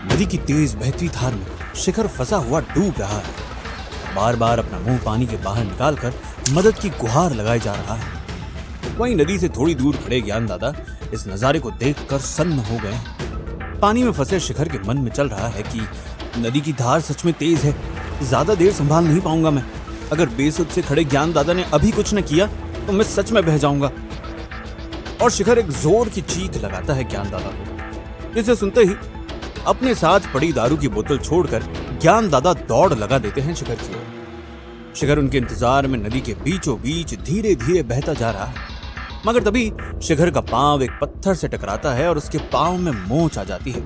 नदी की तेज बहती धार में शिखर फंसा हुआ डूब रहा है। बार बार अपना मुंह पानी के बाहर निकालकर मदद की गुहार लगाए जा रहा है। वहीं नदी से थोड़ी दूर खड़े ज्ञान दादा इस नजारे को देखकर सन्न हो गए हैं। पानी में फंसे शिखर के मन में चल रहा है कि नदी की धार सच में तेज है, ज्यादा देर संभाल नहीं पाऊंगा मैं। अगर बेसुध से खड़े ज्ञान दादा ने अभी कुछ न किया तो मैं सच में बह जाऊंगा। और शिखर एक जोर की चीख लगाता है ज्ञान दादा को, जिसे सुनते ही अपने साथ पड़ी दारू की बोतल छोड़कर ज्ञान दादा दौड़ लगा देते हैं शिखर की ओर। शिखर उनके इंतजार में नदी के बीचों बीच धीरे धीरे बहता जा रहा है, मगर तभी शिखर का पांव एक पत्थर से टकराता है और उसके पांव में मोच आ जाती है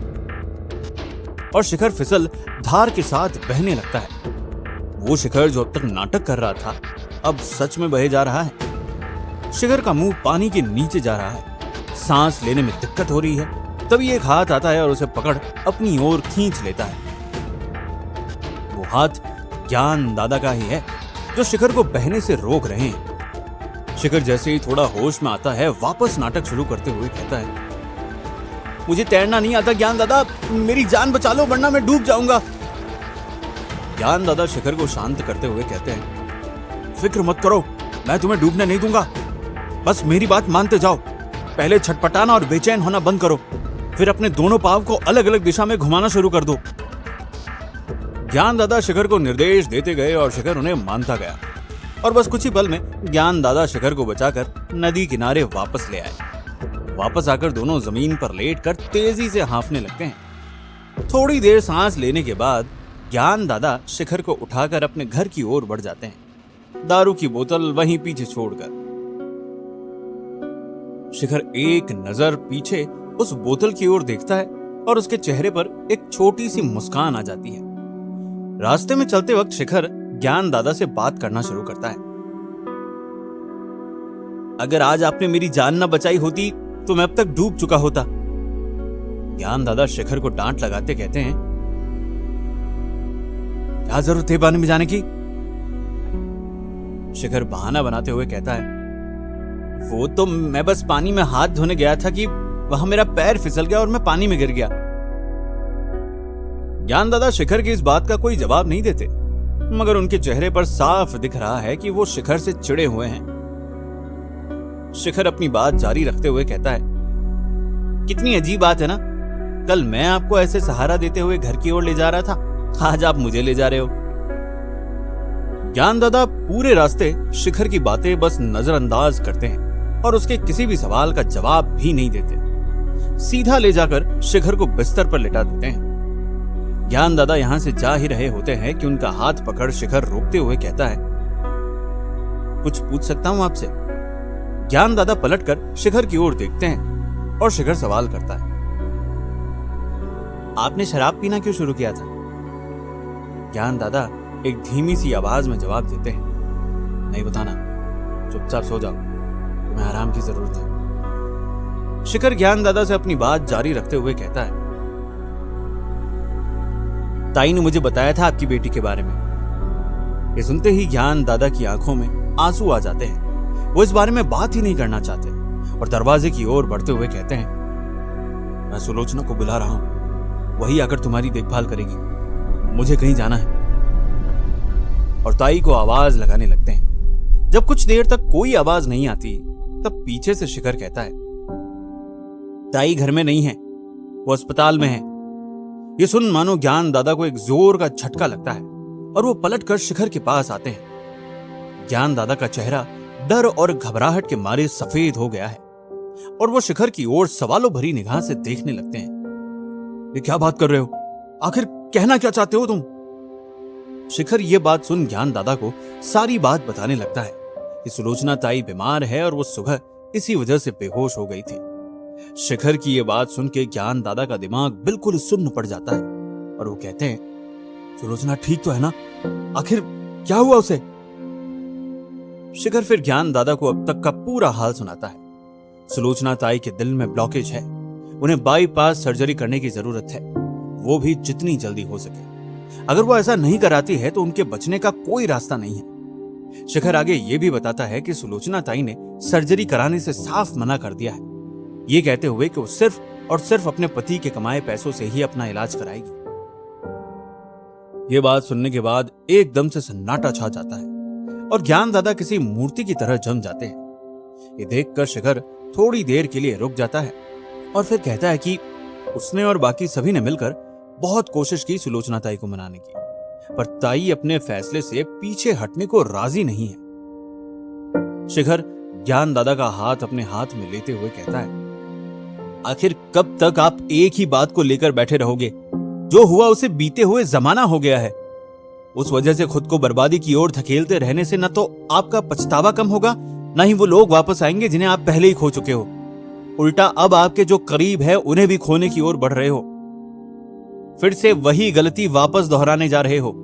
और शिखर फिसल धार के साथ बहने लगता है। वो शिखर जो अब तक नाटक कर रहा था अब सच में बहे जा रहा है। शिखर का मुंह पानी के नीचे जा रहा है, सांस लेने में दिक्कत हो रही है। तभी एक हाथ आता है और उसे पकड़ अपनी ओर खींच लेता है। वो हाथ ज्ञान दादा का ही है जो शिखर को बहने से रोक रहे हैं। शिखर जैसे ही थोड़ा होश में आता है वापस नाटक शुरू करते हुए कहता है, मुझे तैरना नहीं आता ज्ञान दादा, मेरी जान बचा लो वरना मैं डूब जाऊंगा। ज्ञान दादा शिखर को शांत करते हुए कहते हैं, फिक्र मत करो, मैं तुम्हें डूबने नहीं दूंगा। बस मेरी बात मानते जाओ। पहले छटपटाना और बेचैन होना बंद करो, फिर अपने दोनों पांव को अलग अलग दिशा में घुमाना शुरू कर दो। ज्ञान दादा शिखर को निर्देश देते गए और शिखर उन्हें मानता गया और बस कुछ ही पल में ज्ञान दादा शिखर को बचाकर नदी किनारे वापस ले आए। वापस आकर दोनों जमीन पर लेटकर तेजी से हाँफने लगते हैं। थोड़ी देर सांस लेने के बाद ज्ञान दादा शिखर को उठाकर अपने घर की ओर बढ़ जाते हैं, दारू की बोतल वहीं पीछे छोड़कर। शिखर एक नजर पीछे उस बोतल की ओर देखता है और उसके चेहरे पर एक छोटी सी मुस्कान आ जाती है। रास्ते में चलते वक्त शिखर ज्ञान दादा से बात करना शुरू करता है। अगर आज आपने मेरी जान न बचाई होती तो मैं अब तक डूब चुका होता। ज्ञान दादा शिखर को डांट लगाते कहते हैं, क्या जरूरत है पानी में जाने की? शिखर बहाना बनाते हुए कहता है, वो तो मैं बस पानी में हाथ धोने गया था कि वहां मेरा पैर फिसल गया और मैं पानी में गिर गया। ज्ञान दादा शिखर की इस बात का कोई जवाब नहीं देते, मगर उनके चेहरे पर साफ दिख रहा है कि वो शिखर से चिढ़े हुए हैं। शिखर अपनी बात जारी रखते हुए कहता है, कितनी अजीब बात है ना, कल मैं आपको ऐसे सहारा देते हुए घर की ओर ले जा रहा था, आज आप मुझे ले जा रहे हो। ज्ञान दादा पूरे रास्ते शिखर की बातें बस नजरअंदाज करते हैं और उसके किसी भी सवाल का जवाब भी नहीं देते। सीधा ले जाकर शिखर को बिस्तर पर लिटा देते हैं। ज्ञान दादा यहां से जा ही रहे होते हैं कि उनका हाथ पकड़ शिखर रोकते हुए कहता है, कुछ पूछ सकता हूं आपसे? ज्ञान दादा पलटकर शिखर की ओर देखते हैं और शिखर सवाल करता है, आपने शराब पीना क्यों शुरू किया था? ज्ञान दादा एक धीमी सी आवाज में जवाब देते हैं, नहीं बताना, चुपचाप सो जाओ, तुम्हें आराम की जरूरत है। शिखर ज्ञान दादा से अपनी बात जारी रखते हुए कहता है, ताई ने मुझे बताया था आपकी बेटी के बारे में। ये सुनते ही ज्ञान दादा की आंखों में आंसू आ जाते हैं। वो इस बारे में बात ही नहीं करना चाहते और दरवाजे की ओर बढ़ते हुए कहते हैं, मैं सुलोचना को बुला रहा हूं, वही आकर तुम्हारी देखभाल करेगी, मुझे कहीं जाना है। और ताई को आवाज लगाने लगते हैं। जब कुछ देर तक कोई आवाज नहीं आती तब पीछे से शिखर कहता है, ताई घर में नहीं है, वो अस्पताल में है। ये सुन मानो ज्ञान दादा को एक जोर का झटका लगता है और वो पलटकर शिखर के पास आते हैं। ज्ञान दादा का चेहरा डर और घबराहट के मारे सफेद हो गया है और वो शिखर की ओर सवालों भरी निगाह से देखने लगते हैं। ये क्या बात कर रहे हो? आखिर कहना क्या चाहते हो तुम? शिखर ये बात सुन ज्ञान दादा को सारी बात बताने लगता है कि सुलोचना ताई बीमार है और वो सुबह इसी वजह से बेहोश हो गई थी। शिखर की ये बात सुन के ज्ञान दादा का दिमाग बिल्कुल सुन्न पड़ जाता है और वो कहते हैं, सुलोचना ठीक तो है ना? आखिर क्या हुआ उसे? शिखर फिर ज्ञान दादा को अब तक का पूरा हाल सुनाता है। सुलोचना ताई के दिल में ब्लॉकेज है, उन्हें बाईपास सर्जरी करने की जरूरत है, वो भी जितनी जल्दी हो सके। अगर वो ऐसा नहीं कराती है तो उनके बचने का कोई रास्ता नहीं है। शिखर आगे ये भी बताता है कि सुलोचना ताई ने सर्जरी कराने से साफ मना कर दिया है। ये कहते हुए कि वो सिर्फ और सिर्फ अपने पति के कमाए पैसों से ही अपना इलाज कराएगी। ये बात सुनने के बाद एकदम से सन्नाटा छा जाता है और ज्ञान दादा किसी मूर्ति की तरह जम जाते हैं। ये देखकर शिखर थोड़ी देर के लिए रुक जाता है और फिर कहता है कि उसने और बाकी सभी ने मिलकर बहुत कोशिश की सुलोचना ताई को मनाने की, पर ताई अपने फैसले से पीछे हटने को राजी नहीं है। शिखर ज्ञान दादा का हाथ अपने हाथ में लेते हुए कहता है, आखिर कब तक आप एक ही बात को लेकर बैठे रहोगे? जो हुआ उसे बीते हुए जमाना हो गया है। उस वजह से खुद को बर्बादी की ओर धकेलते रहने से न तो आपका पछतावा कम होगा, न ही वो लोग वापस आएंगे जिन्हें आप पहले ही खो चुके हो। उल्टा अब आपके जो करीब है उन्हें भी खोने की ओर बढ़ रहे हो। फिर से वही गलती वापस दोहराने जा रहे हो।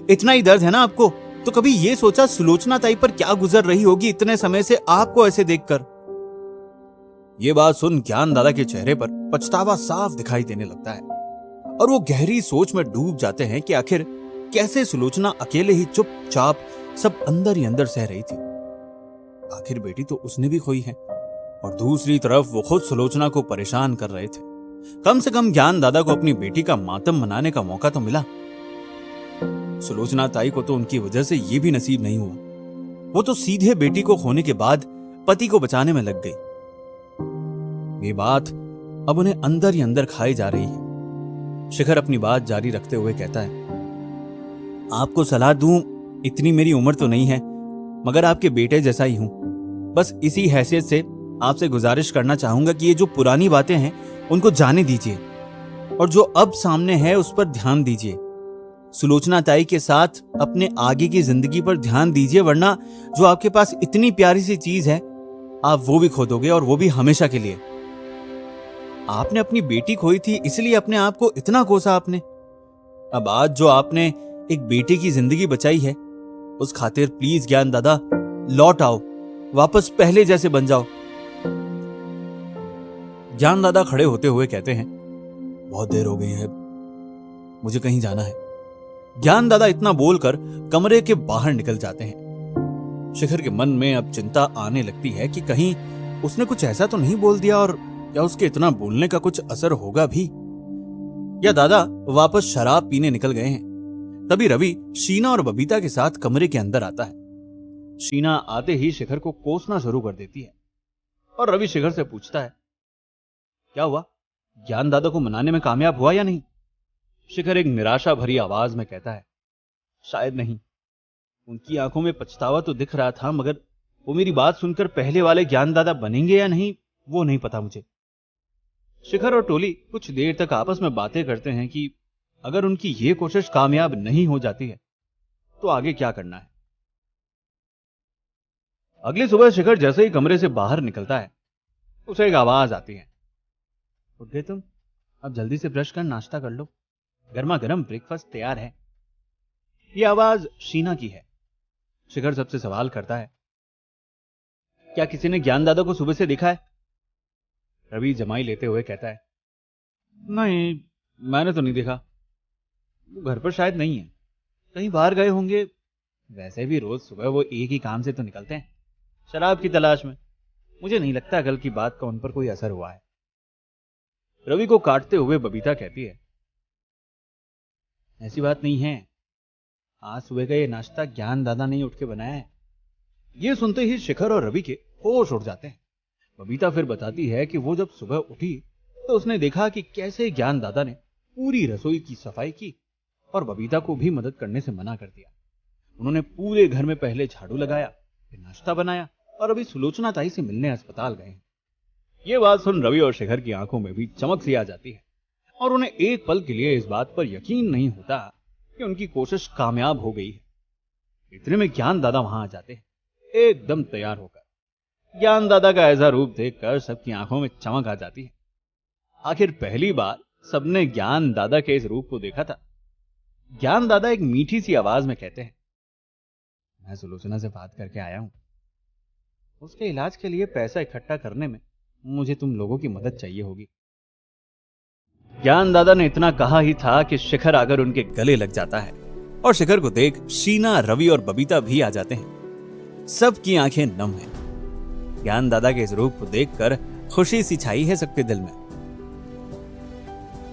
इतना ही दर्द है ना आपको, तो कभी ये सोचा सुलोचना ताई पर क्या गुजर रही होगी इतने समय से आपको ऐसे देखकर? ये बात सुन ज्ञान दादा के चेहरे पर पछतावा साफ दिखाई देने लगता है और वो गहरी सोच में डूब जाते हैं कि आखिर कैसे सुलोचना अकेले ही चुपचाप सब अंदर ही अंदर सह रही थी। आखिर बेटी तो उसने भी खोई है और दूसरी तरफ वो खुद सुलोचना को परेशान कर रहे थे। कम से कम ज्ञान दादा को अपनी बेटी का मातम मनाने का मौका तो मिला। सुलोचना ताई को तो उनकी वजह से ये भी नसीब नहीं हुआ। वो तो सीधे बेटी को खोने के बाद पति को बचाने में लग गई। ये बात अब उन्हें अंदर ही अंदर खाई जा रही है। शिखर अपनी बात जारी रखते हुए कहता है, आपको सलाह दूं, इतनी मेरी उम्र तो नहीं है, मगर आपके बेटे जैसा ही हूं। बस इसी हैसियत से आपसे गुजारिश करना चाहूंगा कि ये जो पुरानी बातें हैं उनको जाने दीजिए और जो अब सामने है उस पर ध्यान दीजिए। सुलोचना ताई के साथ अपने आगे की जिंदगी पर ध्यान दीजिए, वरना जो आपके पास इतनी प्यारी सी चीज है आप वो भी खो दोगे, और वो भी हमेशा के लिए। आपने अपनी बेटी खोई थी इसलिए अपने आप को इतना कोसा आपने। अब आज जो आपने एक बेटे की जिंदगी बचाई है उस खातिर प्लीज ज्ञान दादा लौट आओ, वापस पहले जैसे बन जाओ। ज्ञान दादा खड़े होते हुए कहते हैं, बहुत देर हो गई है, मुझे कहीं जाना है। ज्ञान दादा इतना बोलकर कमरे के बाहर निकल जाते हैं। शिखर के मन में अब चिंता आने लगती है कि कहीं उसने कुछ ऐसा तो नहीं बोल दिया और या उसके इतना बोलने का कुछ असर होगा भी, या दादा वापस शराब पीने निकल गए हैं। तभी रवि शीना और बबीता के साथ कमरे के अंदर आता है। शीना आते ही शिखर को कोसना शुरू कर देती है और रवि शिखर से पूछता है, क्या हुआ, ज्ञान दादा को मनाने में कामयाब हुआ या नहीं? शिखर एक निराशा भरी आवाज में कहता है, शायद नहीं। उनकी आंखों में पछतावा तो दिख रहा था, मगर वो मेरी बात सुनकर पहले वाले ज्ञान दादा बनेंगे या नहीं वो नहीं पता मुझे। शिखर और टोली कुछ देर तक आपस में बातें करते हैं कि अगर उनकी ये कोशिश कामयाब नहीं हो जाती है तो आगे क्या करना है। अगली सुबह शिखर जैसे ही कमरे से बाहर निकलता है उसे एक आवाज आती है, उठ गए तुम, अब जल्दी से ब्रश कर नाश्ता कर लो, गर्मा गर्म ब्रेकफास्ट तैयार है। यह आवाज शीना की है। शिखर सबसे सवाल करता है, क्या किसी ने ज्ञान दादा को सुबह से देखा है? रवि जमाई लेते हुए कहता है, नहीं, मैंने तो नहीं देखा। वो घर पर शायद नहीं है, कहीं बाहर गए होंगे। वैसे भी रोज सुबह वो एक ही काम से तो निकलते हैं, शराब की तलाश में। मुझे नहीं लगता कल की बात का उन पर कोई असर हुआ है। रवि को काटते हुए बबीता कहती है, ऐसी बात नहीं है, आज सुबह का ये नाश्ता ज्ञान दादा ने उठ के बनाया है। ये सुनते ही शिखर और रवि के होश उड़ जाते हैं। बबीता फिर बताती है कि वो जब सुबह उठी तो उसने देखा कि कैसे ज्ञान दादा ने पूरी रसोई की सफाई की और बबीता को भी मदद करने से मना कर दिया। उन्होंने पूरे घर में पहले झाड़ू लगाया, फिर नाश्ता बनाया और अभी सुलोचना ताई से मिलने अस्पताल गए हैं। ये बात सुन रवि और शिखर की आंखों में भी चमक सी आ जाती है और उन्हें एक पल के लिए इस बात पर यकीन नहीं होता कि उनकी कोशिश कामयाब हो गई है। इतने में ज्ञान दादा वहां आ जाते हैं, एकदम तैयार होकर। ज्ञान दादा का ऐसा रूप देखकर सबकी आंखों में चमक आ जाती है। आखिर पहली बार सबने ज्ञान दादा के इस रूप को देखा था। ज्ञान दादा एक मीठी सी आवाज में कहते हैं, मैं सुलोचना से बात करके आया हूं, उसके इलाज के लिए पैसा इकट्ठा करने में मुझे तुम लोगों की मदद चाहिए होगी। ज्ञान दादा ने इतना कहा ही था कि शिखर आकर उनके गले लग जाता है और शिखर को देख शीना, रवि और बबीता भी आ जाते हैं। सबकी आंखें नम हैं। ज्ञान दादा के इस रूप को देखकर खुशी सी छाई है सबके दिल में।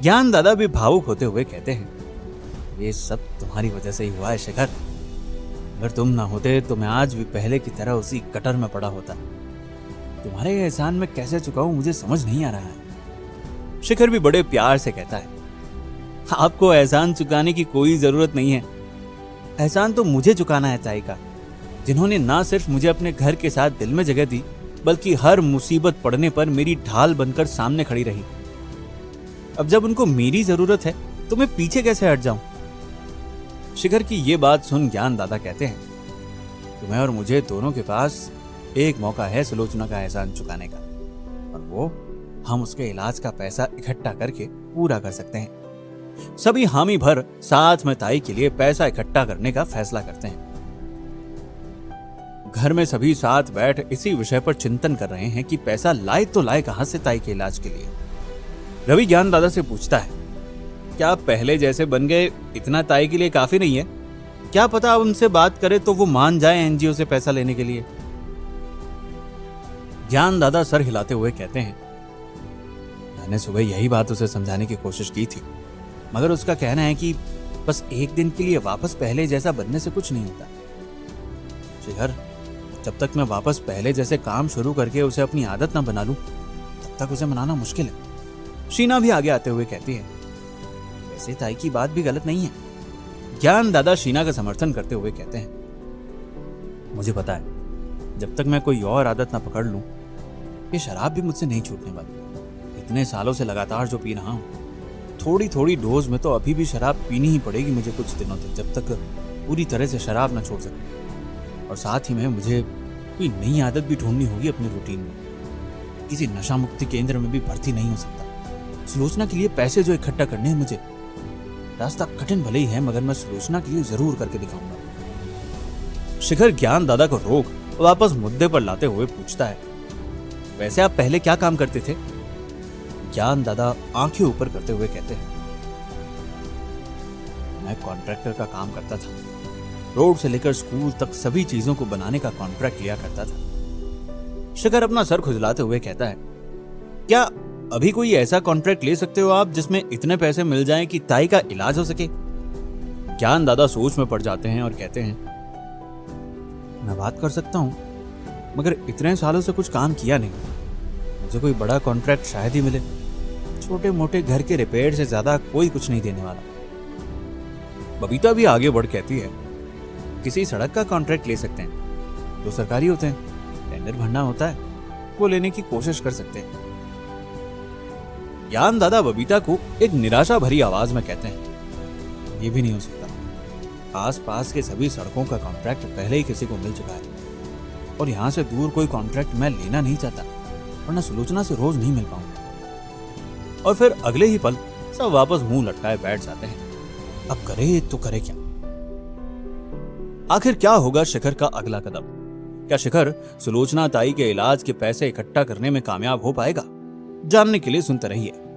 ज्ञान दादा भी भावुक होते हुए कहते हैं, ये सब तुम्हारी वजह से ही हुआ है शिखर। अगर तुम ना होते तो मैं आज भी पहले की तरह उसी गटर में पड़ा होता। तुम्हारे एहसान में कैसे चुकाऊं मुझे समझ नहीं आ रहा है। शिखर भी बड़े प्यार से कहता है, आपको एहसान चुकाने की कोई जरूरत नहीं है। एहसान तो मुझे चुकाना है ताई का, जिन्होंने ना सिर्फ मुझे अपने घर के साथ दिल में जगह दी, बल्कि हर मुसीबत पड़ने पर मेरी ढाल बनकर सामने खड़ी रही। अब जब उनको मेरी जरूरत है तो मैं पीछे कैसे हट जाऊं। शिखर की ये बात सुन ज्ञान दादा कहते हैं, तुम्हें और मुझे दोनों के पास एक मौका है सुलोचना का एहसान चुकाने का, और वो हम उसके इलाज का पैसा इकट्ठा करके पूरा कर सकते हैं। सभी हामी भर साथ में ताई के लिए पैसा इकट्ठा करने का फैसला करते हैं। घर में सभी साथ बैठ इसी विषय पर चिंतन कर रहे हैं कि पैसा लाए तो लाए कहां से ताई के इलाज के लिए। रवि ज्ञान दादा से पूछता है, क्या आप पहले जैसे बन गए इतना ताई के लिए काफी नहीं है? क्या पता आप उनसे बात करें तो वो मान जाए एनजीओ से पैसा लेने के लिए। ज्ञान दादा सर हिलाते हुए कहते हैं, मैंने सुबह यही बात उसे समझाने की कोशिश की थी, मगर उसका कहना है कि बस एक दिन के लिए वापस पहले जैसा बनने से कुछ नहीं होता। शिखर, जब तक मैं वापस पहले जैसे काम शुरू करके उसे अपनी आदत ना बना लूं, तब तक उसे मनाना मुश्किल है। शीना भी आगे आते हुए कहती है, वैसे ताई की बात भी गलत नहीं है। ज्ञान दादा शीना का समर्थन करते हुए कहते हैं, मुझे पता है जब तक मैं कोई और आदत ना पकड़ लूं, ये शराब भी मुझसे नहीं छूटने वाली। इतने सालों से लगातार जो पी रहा हूं, थोड़ी थोड़ी डोज में तो अभी भी शराब पीनी ही पड़ेगी मुझे कुछ दिनों तक, जब तक पूरी तरह से शराब ना छोड़ सकूं। और साथ ही में मुझे कोई नई आदत भी ढूंढनी होगी अपने रूटीन में। किसी नशा मुक्ति केंद्र में भी भर्ती नहीं हो सकता। सुलोचना के लिए पैसे जो इकट्ठा करने हैं मुझे, रास्ता कठिन भले ही है, मगर मैं सुलोचना के लिए जरूर करके दिखाऊंगा। शिखर ज्ञान दादा को रोक वापस मुद्दे पर लाते हुए पूछता है, वैसे आप पहले क्या काम करते थे? ज्ञान दादा आंखें ऊपर करते हुए कहते हैं, मैं कॉन्ट्रैक्टर का काम करता था। रोड से लेकर स्कूल तक सभी चीजों को बनाने का कॉन्ट्रैक्ट लिया करता था। शिखर अपना सर खुजलाते हुए कहता है, क्या अभी कोई ऐसा कॉन्ट्रैक्ट ले सकते हो आप जिसमें इतने पैसे मिल जाएं कि ताई का इलाज हो सके? ज्ञान दादा सोच में पड़ जाते हैं और कहते हैं, मैं बात कर सकता हूं, मगर इतने सालों से कुछ काम किया नहीं। मुझे कोई बड़ा कॉन्ट्रैक्ट शायद ही मिले। छोटे मोटे घर के रिपेयर से ज्यादा कोई कुछ नहीं देने वाला। बबीता भी आगे बढ़ कहती है, किसी सड़क का कॉन्ट्रैक्ट ले सकते हैं, जो सरकारी होते हैं, टेंडर भरना होता है, वो लेने की कोशिश कर सकते हैं। ज्ञान दादा बबीता को एक निराशा भरी आवाज में कहते हैं, ये भी नहीं हो सकता। आस पास के सभी सड़कों का कॉन्ट्रैक्ट पहले ही किसी को मिल चुका है, और यहां से दूर कोई कॉन्ट्रैक्ट मैं लेना नहीं चाहता, वरना सुलोचना से रोज नहीं मिल पाऊंगा। और फिर अगले ही पल सब वापस मुंह लटकाए बैठ जाते हैं। अब करे तो करे क्या? आखिर क्या होगा शिखर का अगला कदम? क्या शिखर सुलोचना ताई के इलाज के पैसे इकट्ठा करने में कामयाब हो पाएगा? जानने के लिए सुनते रहिए